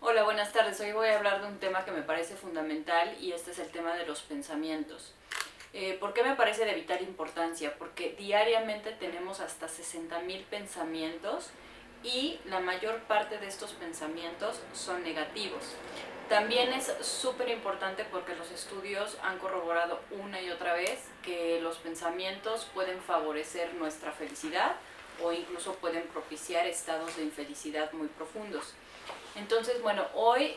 Hola, buenas tardes. Hoy voy a hablar de un tema que me parece fundamental y este es el tema de los pensamientos. ¿Por qué me parece de vital importancia? Porque diariamente tenemos hasta 60.000 pensamientos y la mayor parte de estos pensamientos son negativos. También es súper importante porque los estudios han corroborado una y otra vez que los pensamientos pueden favorecer nuestra felicidad o incluso pueden propiciar estados de infelicidad muy profundos. Entonces, bueno, hoy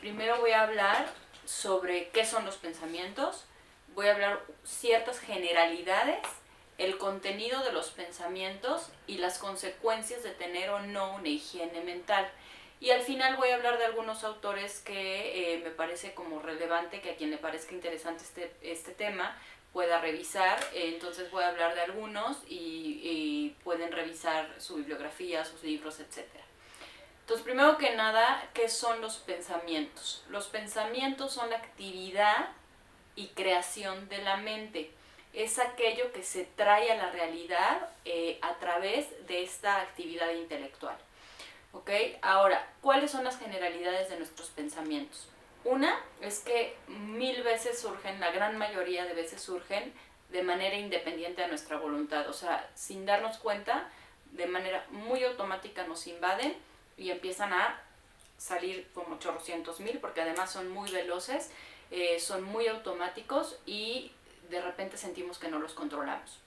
primero voy a hablar sobre qué son los pensamientos, voy a hablar ciertas generalidades, el contenido de los pensamientos y las consecuencias de tener o no una higiene mental. Y al final voy a hablar de algunos autores que me parece como relevante, que a quien le parezca interesante este tema pueda revisar. Entonces voy a hablar de algunos y pueden revisar su bibliografía, sus libros, etcétera. Entonces, primero que nada, ¿qué son los pensamientos? Los pensamientos son la actividad y creación de la mente. Es aquello que se trae a la realidad a través de esta actividad intelectual. ¿Ok? Ahora, ¿cuáles son las generalidades de nuestros pensamientos? Una es que mil veces surgen, la gran mayoría de veces surgen de manera independiente a nuestra voluntad. O sea, sin darnos cuenta, de manera muy automática nos invaden y empiezan a salir como chorrocientos mil, porque además son muy veloces, son muy automáticos y de repente sentimos que no los controlamos.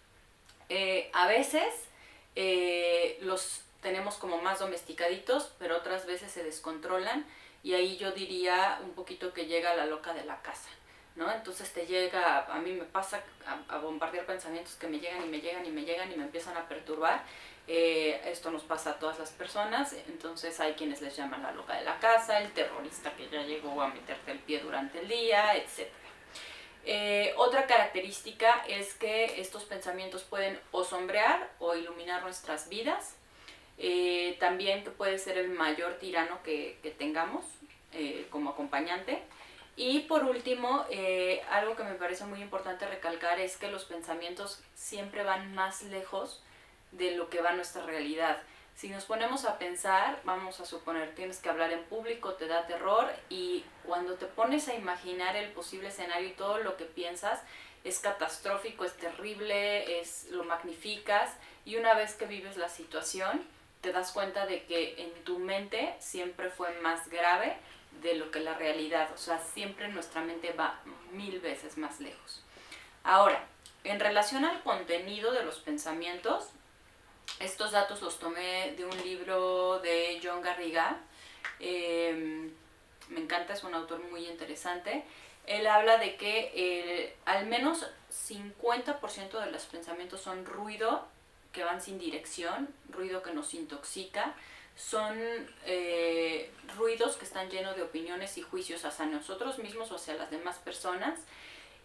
A veces los tenemos como más domesticaditos, pero otras veces se descontrolan y ahí yo diría un poquito que llega la loca de la casa, ¿no? Entonces te llega, a mí me pasa a bombardear pensamientos que me llegan y me llegan y me llegan y me empiezan a perturbar. Esto nos pasa a todas las personas, entonces hay quienes les llaman la loca de la casa, el terrorista que ya llegó a meterte el pie durante el día, etc. Otra característica es que estos pensamientos pueden o sombrear o iluminar nuestras vidas. También que puede ser el mayor tirano que tengamos como acompañante. Y por último, algo que me parece muy importante recalcar es que los pensamientos siempre van más lejos de lo que va nuestra realidad. Si nos ponemos a pensar, vamos a suponer, tienes que hablar en público, te da terror y cuando te pones a imaginar el posible escenario y todo lo que piensas es catastrófico, es terrible, lo magnificas y una vez que vives la situación te das cuenta de que en tu mente siempre fue más grave de lo que la realidad, o sea, siempre nuestra mente va mil veces más lejos. Ahora, en relación al contenido de los pensamientos, estos datos los tomé de un libro de John Garriga. Me encanta, es un autor muy interesante. Él habla de que al menos 50% de los pensamientos son ruido que van sin dirección, ruido que nos intoxica, son ruidos que están llenos de opiniones y juicios hacia nosotros mismos o hacia las demás personas,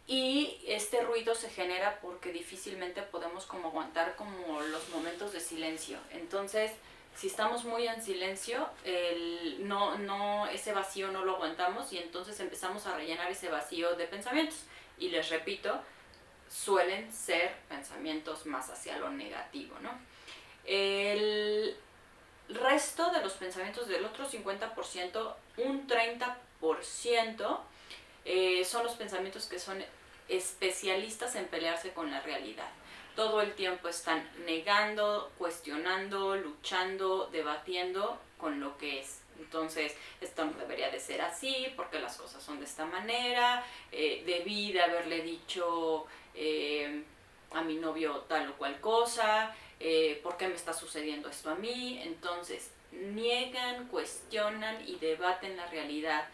y este ruido se genera porque difícilmente podemos como aguantar como los momentos de silencio. Entonces, si estamos muy en silencio, ese vacío no lo aguantamos y entonces empezamos a rellenar ese vacío de pensamientos. Y les repito, suelen ser pensamientos más hacia lo negativo, ¿no? El resto de los pensamientos del otro 50%, un 30%, son los pensamientos que son especialistas en pelearse con la realidad. Todo el tiempo están negando, cuestionando, luchando, debatiendo con lo que es. Entonces, esto no debería de ser así, porque las cosas son de esta manera, debí de haberle dicho a mi novio tal o cual cosa, ¿por qué me está sucediendo esto a mí? Entonces, niegan, cuestionan y debaten la realidad.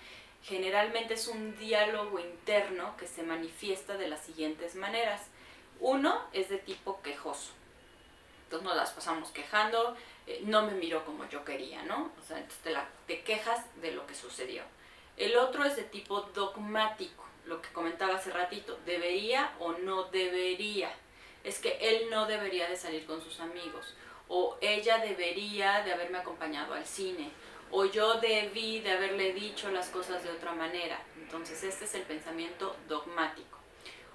Generalmente es un diálogo interno que se manifiesta de las siguientes maneras. Uno es de tipo quejoso. Entonces nos las pasamos quejando, no me miró como yo quería, ¿no? O sea, entonces te quejas de lo que sucedió. El otro es de tipo dogmático, lo que comentaba hace ratito, debería o no debería. Es que él no debería de salir con sus amigos, o ella debería de haberme acompañado al cine, o yo debí de haberle dicho las cosas de otra manera. Entonces este es el pensamiento dogmático.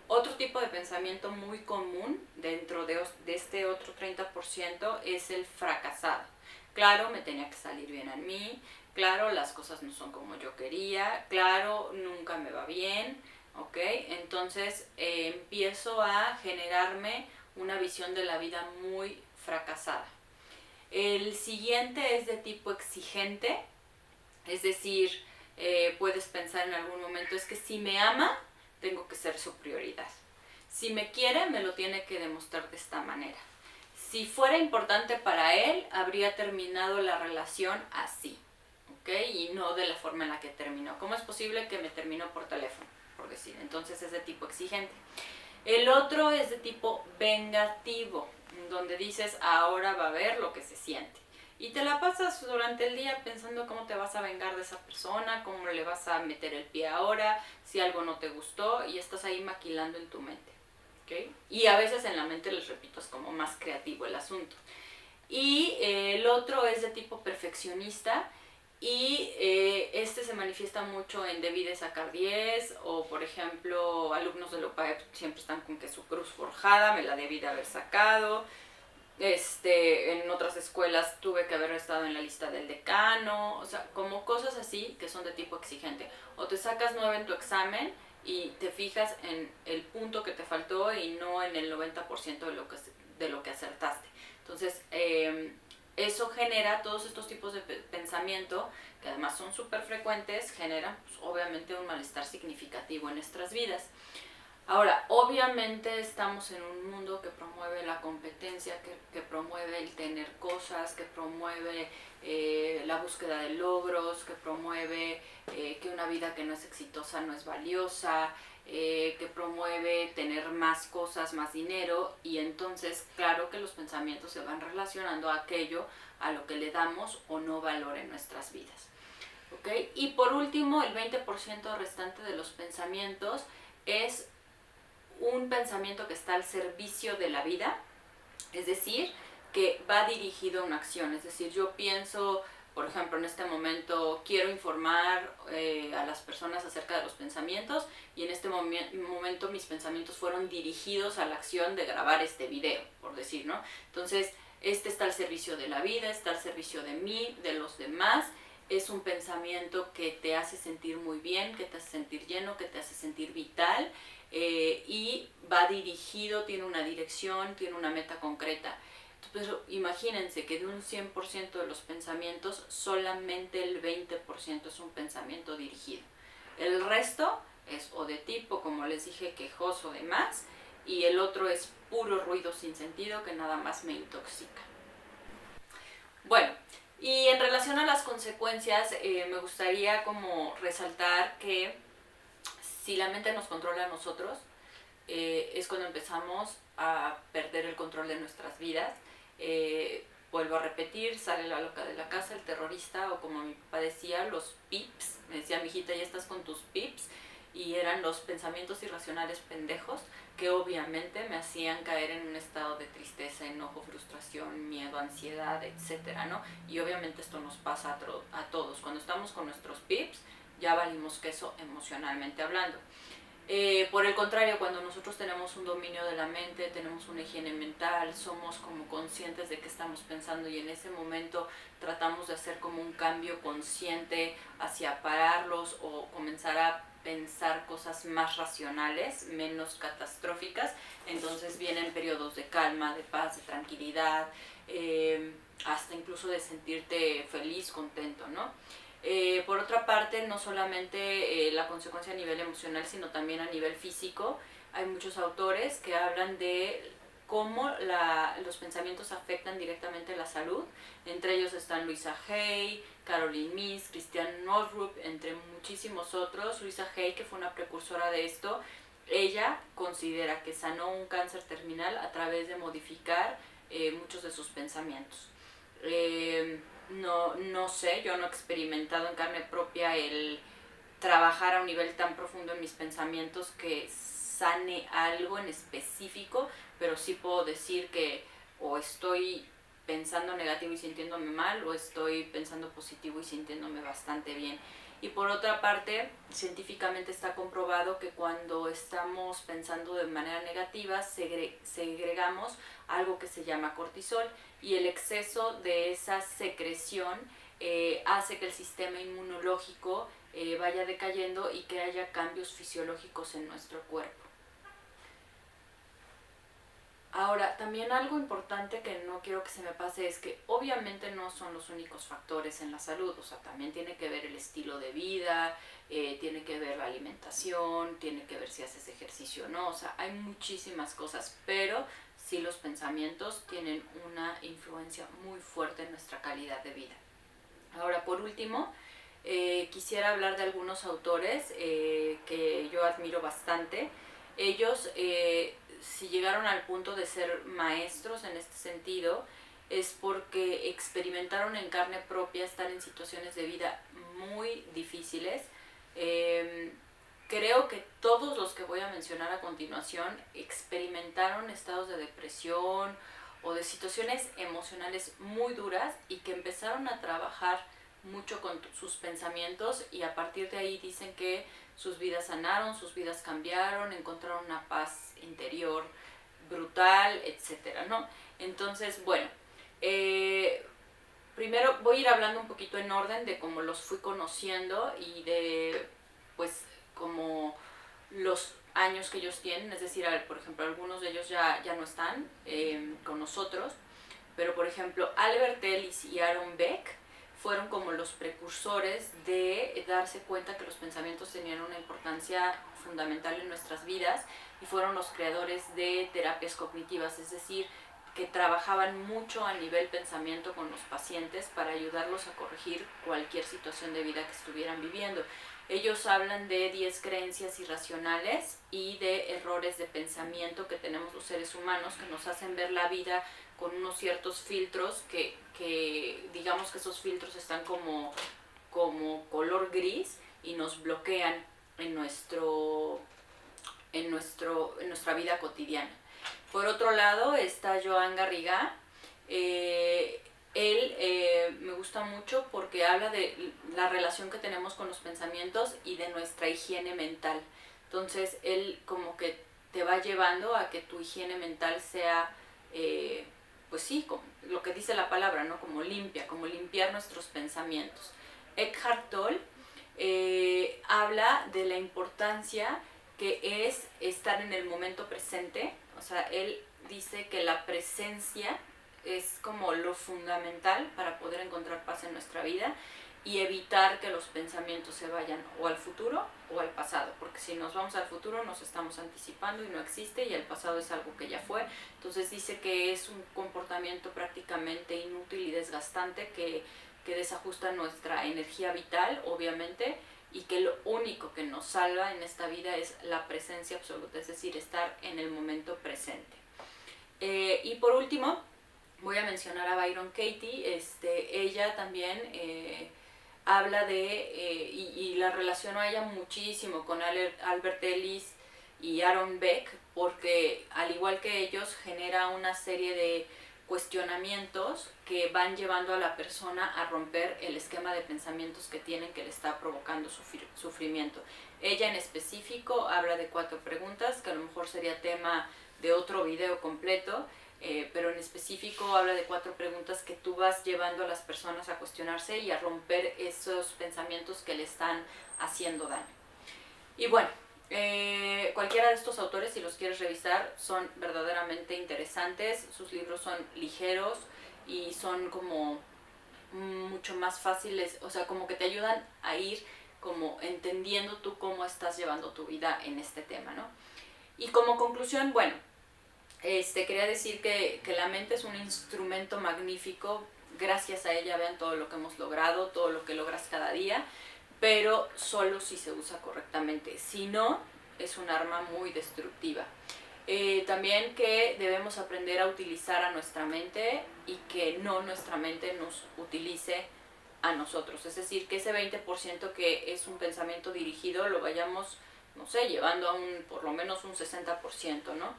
Otro tipo de pensamiento muy común dentro de este otro 30% es el fracasado. Claro, me tenía que salir bien a mí, claro, las cosas no son como yo quería, claro, nunca me va bien, ¿ok? Entonces empiezo a generarme una visión de la vida muy fracasada. El siguiente es de tipo exigente, es decir, puedes pensar en algún momento, es que si me ama, tengo que ser su prioridad. Si me quiere, me lo tiene que demostrar de esta manera. Si fuera importante para él, habría terminado la relación así, ¿ok? Y no de la forma en la que terminó. ¿Cómo es posible que me terminó por teléfono? Por decir. Entonces es de tipo exigente. El otro es de tipo vengativo, donde dices, ahora va a ver lo que se siente. Y te la pasas durante el día pensando cómo te vas a vengar de esa persona, cómo le vas a meter el pie ahora, si algo no te gustó, y estás ahí maquilando en tu mente. ¿Okay? Y a veces en la mente, les repito, es como más creativo el asunto. Y el otro es de tipo perfeccionista, y este se manifiesta mucho en debí de sacar 10, o por ejemplo, alumnos de LOPAEP siempre están con que su cruz forjada, me la debí de haber sacado. En otras escuelas tuve que haber estado en la lista del decano, o sea, como cosas así que son de tipo exigente. O te sacas 9 en tu examen y te fijas en el punto que te faltó y no en el 90% de lo que acertaste. Entonces, eso genera todos estos tipos de pensamiento, que además son súper frecuentes, generan pues, obviamente un malestar significativo en nuestras vidas. Ahora, obviamente estamos en un mundo que promueve la competencia, que promueve el tener cosas, que promueve la búsqueda de logros, que promueve que una vida que no es exitosa no es valiosa, que promueve tener más cosas, más dinero, y entonces claro que los pensamientos se van relacionando a aquello a lo que le damos o no valor en nuestras vidas. ¿Okay? Y por último, el 20% restante de los pensamientos es un pensamiento que está al servicio de la vida, es decir, que va dirigido a una acción. Es decir, yo pienso, por ejemplo, en este momento quiero informar a las personas acerca de los pensamientos, y en este momento mis pensamientos fueron dirigidos a la acción de grabar este video, por decir, ¿no? Entonces, este está al servicio de la vida, está al servicio de mí, de los demás. Es un pensamiento que te hace sentir muy bien, que te hace sentir lleno, que te hace sentir vital, y va dirigido, tiene una dirección, tiene una meta concreta. Entonces, imagínense que de un 100% de los pensamientos, solamente el 20% es un pensamiento dirigido. El resto es o de tipo, como les dije, quejoso de más, y el otro es puro ruido sin sentido que nada más me intoxica. Bueno, y en relación a las consecuencias, me gustaría como resaltar que si la mente nos controla a nosotros, es cuando empezamos a perder el control de nuestras vidas. Vuelvo a repetir, sale la loca de la casa, el terrorista, o como mi papá decía, los pips. Me decía, mijita, ya estás con tus pips. Y eran los pensamientos irracionales pendejos que obviamente me hacían caer en un estado de tristeza, enojo, frustración, miedo, ansiedad, etcétera, ¿no? Y obviamente esto nos pasa a todos. Cuando estamos con nuestros pips, ya valimos queso emocionalmente hablando. Por el contrario, cuando nosotros tenemos un dominio de la mente, tenemos una higiene mental, somos como conscientes de qué estamos pensando, y en ese momento tratamos de hacer como un cambio consciente hacia pararlos o comenzar a pensar cosas más racionales, menos catastróficas. Entonces vienen periodos de calma, de paz, de tranquilidad, hasta incluso de sentirte feliz, contento, ¿no? Por otra parte, no solamente la consecuencia a nivel emocional, sino también a nivel físico. Hay muchos autores que hablan de cómo los pensamientos afectan directamente la salud. Entre ellos están Louisa Hay, Caroline Myss, Christiane Northrup, entre muchísimos otros. Louisa Hay, que fue una precursora de esto, ella considera que sanó un cáncer terminal a través de modificar muchos de sus pensamientos. No sé, yo no he experimentado en carne propia el trabajar a un nivel tan profundo en mis pensamientos que sane algo en específico, pero sí puedo decir que o estoy pensando negativo y sintiéndome mal, o estoy pensando positivo y sintiéndome bastante bien. Y por otra parte, científicamente está comprobado que cuando estamos pensando de manera negativa, segregamos algo que se llama cortisol, y el exceso de esa secreción hace que el sistema inmunológico vaya decayendo y que haya cambios fisiológicos en nuestro cuerpo. Ahora, también algo importante que no quiero que se me pase es que obviamente no son los únicos factores en la salud, o sea, también tiene que ver el estilo de vida, tiene que ver la alimentación, tiene que ver si haces ejercicio o no, o sea, hay muchísimas cosas, pero sí los pensamientos tienen una influencia muy fuerte en nuestra calidad de vida. Ahora, por último, quisiera hablar de algunos autores que yo admiro bastante. Ellos, si llegaron al punto de ser maestros en este sentido, es porque experimentaron en carne propia estar en situaciones de vida muy difíciles. Creo que todos los que voy a mencionar a continuación experimentaron estados de depresión o de situaciones emocionales muy duras y que empezaron a trabajar mucho con sus pensamientos y a partir de ahí dicen que sus vidas sanaron, sus vidas cambiaron, encontraron una paz interior brutal, etcétera, ¿no? Entonces, bueno, primero voy a ir hablando un poquito en orden de cómo los fui conociendo y de, pues, como los años que ellos tienen, es decir, por ejemplo, algunos de ellos ya no están con nosotros, pero por ejemplo, Albert Ellis y Aaron Beck fueron como los precursores de darse cuenta que los pensamientos tenían una importancia fundamental en nuestras vidas y fueron los creadores de terapias cognitivas, es decir, que trabajaban mucho a nivel pensamiento con los pacientes para ayudarlos a corregir cualquier situación de vida que estuvieran viviendo. Ellos hablan de 10 creencias irracionales y de errores de pensamiento que tenemos los seres humanos que nos hacen ver la vida con unos ciertos filtros que digamos que esos filtros están como color gris y nos bloquean en nuestra vida cotidiana. Por otro lado está Joan Garriga. Él me gusta mucho porque habla de la relación que tenemos con los pensamientos y de nuestra higiene mental. Entonces él como que te va llevando a que tu higiene mental sea, pues sí, como lo que dice la palabra, ¿no? Como limpia, como limpiar nuestros pensamientos. Eckhart Tolle habla de la importancia que es estar en el momento presente. O sea, él dice que la presencia es como lo fundamental para poder encontrar paz en nuestra vida y evitar que los pensamientos se vayan o al futuro o al pasado, porque si nos vamos al futuro nos estamos anticipando y no existe, y el pasado es algo que ya fue. Entonces dice que es un comportamiento prácticamente inútil y desgastante que desajusta nuestra energía vital, obviamente, y que lo único que nos salva en esta vida es la presencia absoluta, es decir, estar en el momento presente. Y por último, voy a mencionar a Byron Katie. Ella también habla de, y la relaciono a ella muchísimo con Albert Ellis y Aaron Beck, porque al igual que ellos genera una serie de cuestionamientos que van llevando a la persona a romper el esquema de pensamientos que tienen, que le está provocando sufrimiento. Ella en específico habla de 4 preguntas, que a lo mejor sería tema de otro video completo, pero en específico habla de 4 preguntas que tú vas llevando a las personas a cuestionarse y a romper esos pensamientos que le están haciendo daño. Y bueno, cualquiera de estos autores, si los quieres revisar, son verdaderamente interesantes. Sus libros son ligeros y son como mucho más fáciles, o sea, como que te ayudan a ir como entendiendo tú cómo estás llevando tu vida en este tema, ¿no? Y como conclusión, bueno, quería decir que la mente es un instrumento magnífico. Gracias a ella vean todo lo que hemos logrado, todo lo que logras cada día, pero solo si se usa correctamente. Si no, es un arma muy destructiva. También que debemos aprender a utilizar a nuestra mente y que no nuestra mente nos utilice a nosotros. Es decir, que ese 20% que es un pensamiento dirigido lo vayamos, no sé, llevando a por lo menos un 60%, ¿no?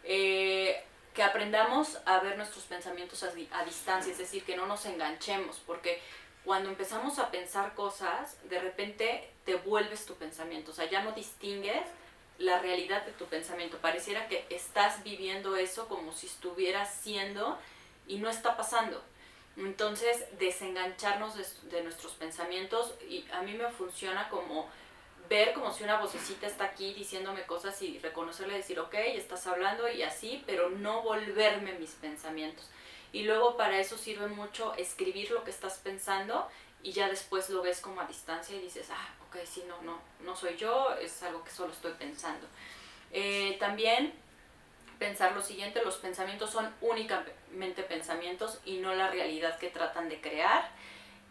Que aprendamos a ver nuestros pensamientos a distancia, es decir, que no nos enganchemos, porque cuando empezamos a pensar cosas, de repente te vuelves tu pensamiento, o sea, ya no distingues la realidad de tu pensamiento, pareciera que estás viviendo eso como si estuviera siendo y no está pasando. Entonces, desengancharnos de nuestros pensamientos, y a mí me funciona como ver como si una vocecita está aquí diciéndome cosas y reconocerle, decir, ok, estás hablando y así, pero no volverme mis pensamientos. Y luego para eso sirve mucho escribir lo que estás pensando y ya después lo ves como a distancia y dices, ok, sí, no soy yo, es algo que solo estoy pensando. También pensar lo siguiente, los pensamientos son únicamente pensamientos y no la realidad que tratan de crear.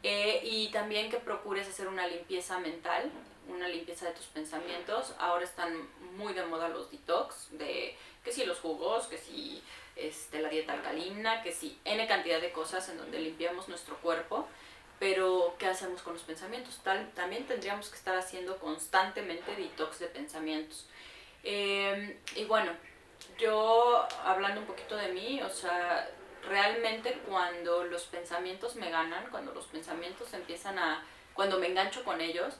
Y también que procures hacer una limpieza mental, una limpieza de tus pensamientos. Ahora están muy de moda los detox, de que si los jugos, que si la dieta alcalina, que si N cantidad de cosas en donde limpiamos nuestro cuerpo. Pero, ¿qué hacemos con los pensamientos? También tendríamos que estar haciendo constantemente detox de pensamientos. Y bueno, yo hablando un poquito de mí, o sea, realmente cuando los pensamientos me ganan, cuando los pensamientos empiezan a, cuando me engancho con ellos,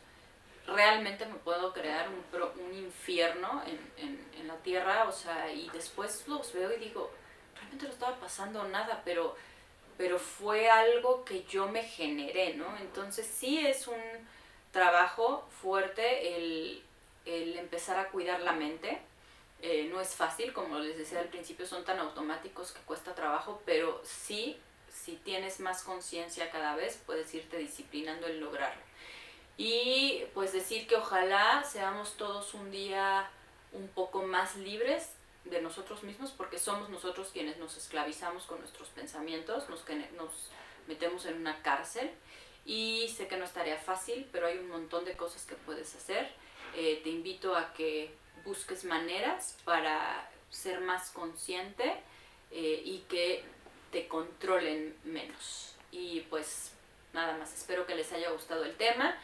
realmente me puedo crear un infierno en la tierra, o sea, y después los veo y digo, realmente no estaba pasando nada, pero fue algo que yo me generé, ¿no? Entonces sí es un trabajo fuerte el empezar a cuidar la mente. No es fácil, como les decía al principio, son tan automáticos que cuesta trabajo, pero sí, si tienes más conciencia cada vez, puedes irte disciplinando en lograrlo. Y pues decir que ojalá seamos todos un día un poco más libres de nosotros mismos, porque somos nosotros quienes nos esclavizamos con nuestros pensamientos, nos metemos en una cárcel. Y sé que no es tarea fácil, pero hay un montón de cosas que puedes hacer. Te invito a que busques maneras para ser más consciente, y que te controlen menos. Y pues nada más, espero que les haya gustado el tema.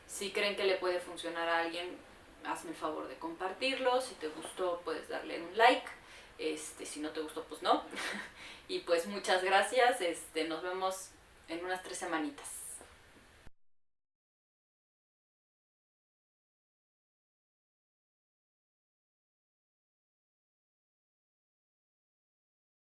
Si creen que le puede funcionar a alguien, hazme el favor de compartirlo. Si te gustó, puedes darle un like. Si no te gustó, pues no. Y pues muchas gracias. Nos vemos en unas 3 semanitas.